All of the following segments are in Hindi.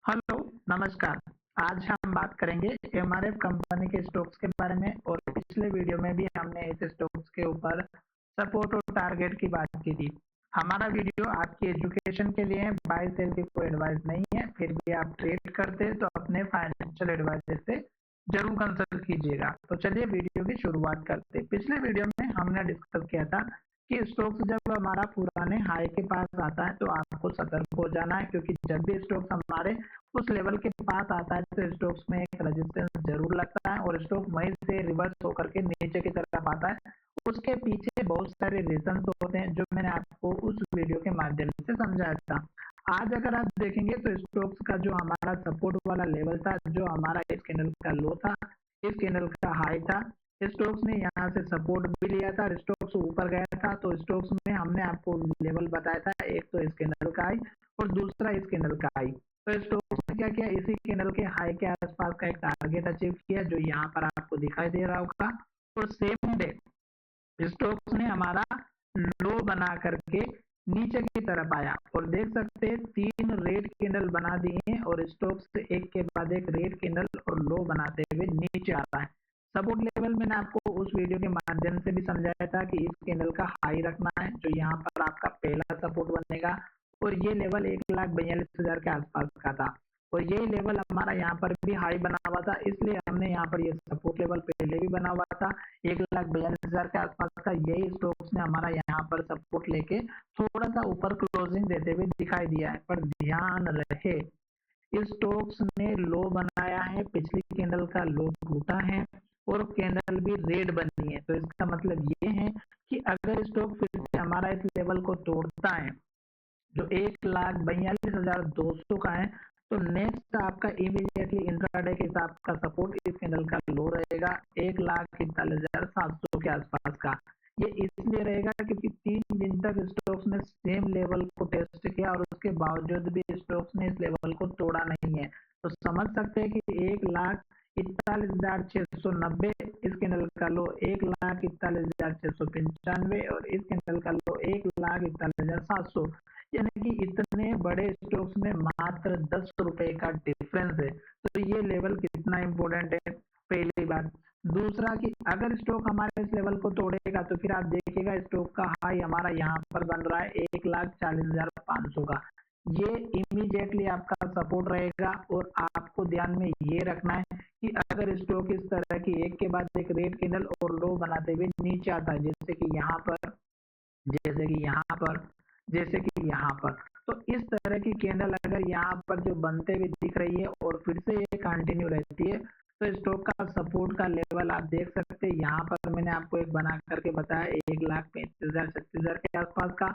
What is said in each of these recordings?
हेलो, नमस्कार। आज हम बात करेंगे एमआरएफ कंपनी के स्टॉक्स के बारे में और पिछले वीडियो में भी हमने इस स्टॉक्स के ऊपर सपोर्ट और टारगेट की बात की थी। हमारा वीडियो आपकी एजुकेशन के लिए है, बाय सेल की कोई एडवाइस नहीं है। फिर भी आप ट्रेड करते हैं तो अपने फाइनेंशियल एडवाइजर से जरूर कंसल्ट कीजिएगा। तो चलिए वीडियो की शुरुआत करते हैं। पिछले वीडियो में हमने डिस्कस किया था कि स्टॉक्स जब हमारा पुराने हाई के पास आता है तो आपको सतर्क हो जाना है, क्योंकि जब भी स्टॉक्स हमारे उस लेवल के पास आता है तो स्टॉक्स में एक रेजिस्टेंस जरूर लगता है और स्टॉक वहीं से रिवर्स होकर के नीचे की तरफ आता है। उसके पीछे बहुत सारे रीजन होते हैं जो मैंने आपको उस वीडियो के माध्यम से समझाया था। आज अगर आप देखेंगे तो स्टॉक्स का जो हमारा सपोर्ट वाला लेवल था, जो हमारा इस कैंडल का लो था, इस कैंडल का हाई था, स्टॉक्स ने यहाँ से सपोर्ट भी लिया था, स्टॉक्स ऊपर गया था। तो स्टॉक्स में हमने आपको लेवल बताया था, एक तो इस कैंडल का हाई और दूसरा इस कैंडल का हाई। तो स्टॉक्स ने क्या किया, इसी कैंडल के हाई के आसपास का एक टारगेट अचीव किया जो यहाँ पर आपको दिखाई दे रहा होगा। और सेम डे स्टॉक्स ने हमारा लो बना करके नीचे की तरफ आया और देख सकते हैं 3 रेड कैंडल बना दिए और स्टॉक्स एक के बाद एक रेड कैंडल और लो बनाते हुए नीचे आ रहा है। सपोर्ट लेवल मैंने आपको उस वीडियो के माध्यम से भी समझाया था कि इस कैंडल का हाई रखना है जो यहाँ पर आपका पहला सपोर्ट बनेगा और ये लेवल 1,42,000 के आसपास का था और ये लेवल हमारा यहाँ पर भी हाई बना हुआ था, इसलिए हमने यहाँ पर ये सपोर्ट लेवल पहले भी बना हुआ था 1,42,000 के आसपास का। यही स्टॉक्स ने हमारा यहाँ पर सपोर्ट लेके थोड़ा सा ऊपर क्लोजिंग देते हुए दिखाई दिया है, पर ध्यान रहे स्टॉक्स ने लो बनाया है, पिछली कैंडल का लो टूटा है और कैंडल भी रेड बनी है। तो इसका मतलब ये है कि अगर स्टॉक फिर से हमारा इस लेवल को तोड़ता है जो 1,42,200 का है, तो नेक्स्ट आपका इमीडिएटली इंट्राडे के हिसाब का सपोर्ट इस कैंडल का लो रहेगा 1,41,700 के आसपास का। ये इसलिए रहेगा क्योंकि 3 दिन तक स्टॉक्स ने सेम लेवल को टेस्ट किया और उसके बावजूद भी स्टॉक्स ने इस लेवल को तोड़ा नहीं है। तो समझ सकते हैं कि 1,41,690 इस कैंडल का लो, 1,41,695 और इस कैंडल का लो 1,41,700, यानी कि इतने बड़े स्टॉक्स में मात्र 10 रुपए का डिफरेंस है। तो ये लेवल कितना इंपॉर्टेंट है, पहली बात। दूसरा कि अगर स्टॉक हमारे इस लेवल को तोड़ेगा तो फिर आप देखिएगा स्टॉक का हाई हमारा यहाँ पर बन रहा है 1,40,500 का। ये इमीडिएटली आपका सपोर्ट रहेगा और आपको ध्यान में ये रखना है कि अगर स्टॉक इस तरह की एक के बाद एक रेड कैंडल और लो बनाते हुए नीचे आता है, जैसे कि यहाँ पर, जैसे कि यहाँ पर, जैसे कि यहाँ पर, तो इस तरह की कैंडल अगर यहाँ पर जो बनते हुए दिख रही है और फिर से ये कंटिन्यू रहती है तो स्टॉक का सपोर्ट का लेवल आप देख सकते हैं। यहाँ पर मैंने आपको एक बना करके बताया 1,35,000 के आसपास का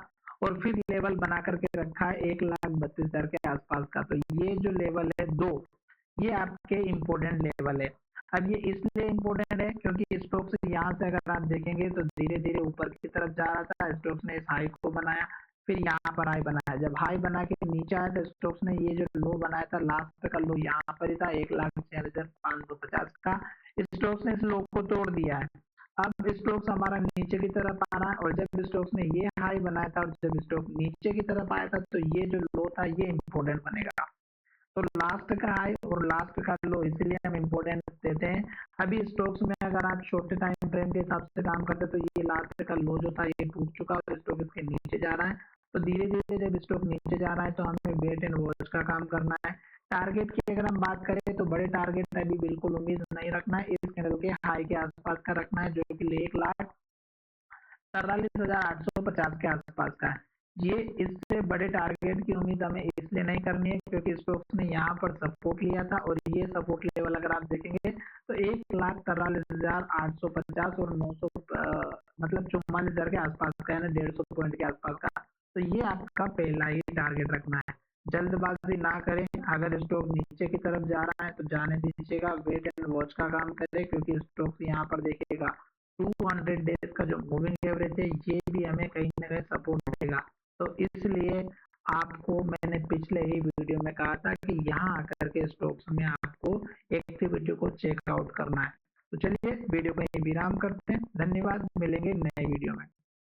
और फिर लेवल बना करके रखा है 1,32,000 के आसपास का। तो ये जो लेवल है दो, ये आपके इम्पोर्टेंट लेवल है। अब ये इसलिए इम्पोर्टेंट है क्योंकि स्टॉक्स यहाँ से अगर आप देखेंगे तो धीरे धीरे ऊपर की तरफ जा रहा था, स्टॉक्स ने इस हाई को बनाया, फिर यहाँ पर हाई बनाया, जब हाई बना के नीचे आया तो स्टॉक्स ने ये जो लो बनाया था लास्ट का लो यहाँ पर ही था 1,06,550 का, स्टॉक्स ने इस लो को तोड़ दिया है। अब स्टॉक्स हमारा नीचे की तरफ आ रहा है और जब स्टॉक्स ने ये हाई बनाया था और जब स्टॉक नीचे की तरफ आया था तो ये जो लो था ये इम्पोर्टेंट बनेगा। तो लास्ट का हाई और लास्ट का लो इसलिए हम इम्पोर्टेंस देते हैं। अभी स्टॉक्स में अगर आप छोटे टाइम फ्रेम के हिसाब से काम करते तो ये लास्ट का लो जो था ये टूट चुका और स्टॉक इसके नीचे जा रहा है। तो धीरे धीरे जब स्टॉक नीचे जा रहा है तो हमें वेट एंड वॉच का काम करना है। टारगेट की अगर हम बात करें तो बड़े टारगेट अभी बिल्कुल उम्मीद नहीं रखना है, इस कैंडल के हाई के आसपास का रखना है जो कि 1,43,850 के आसपास का है। ये इससे बड़े टारगेट की उम्मीद हमें इसलिए नहीं करनी है क्योंकि स्टॉक्स ने यहाँ पर सपोर्ट लिया था और ये सपोर्ट लेवल अगर आप देखेंगे तो 1,43,850 और 900 मतलब 44,000 के आसपास का, यानी 150 पॉइंट के आसपास का। तो ये आपका पहला ही टारगेट रखना है। जल्दबाजी ना करें, अगर स्टॉक नीचे की तरफ जा रहा है तो जाने दीजिएगा, वेट एंड वॉच का काम करें क्योंकि स्टॉक्स यहाँ पर देखिएगा 200 डेज का जो मूविंग एवरेज है ये भी हमें कहीं ना कहीं सपोर्ट देगा। तो इसलिए आपको मैंने पिछले ही वीडियो में कहा था कि यहाँ आकर के स्टॉक्स में आपको एक्टिविटी को चेकआउट करना है। तो चलिए वीडियो को यहीं विराम करते हैं। धन्यवाद, मिलेंगे नए वीडियो में।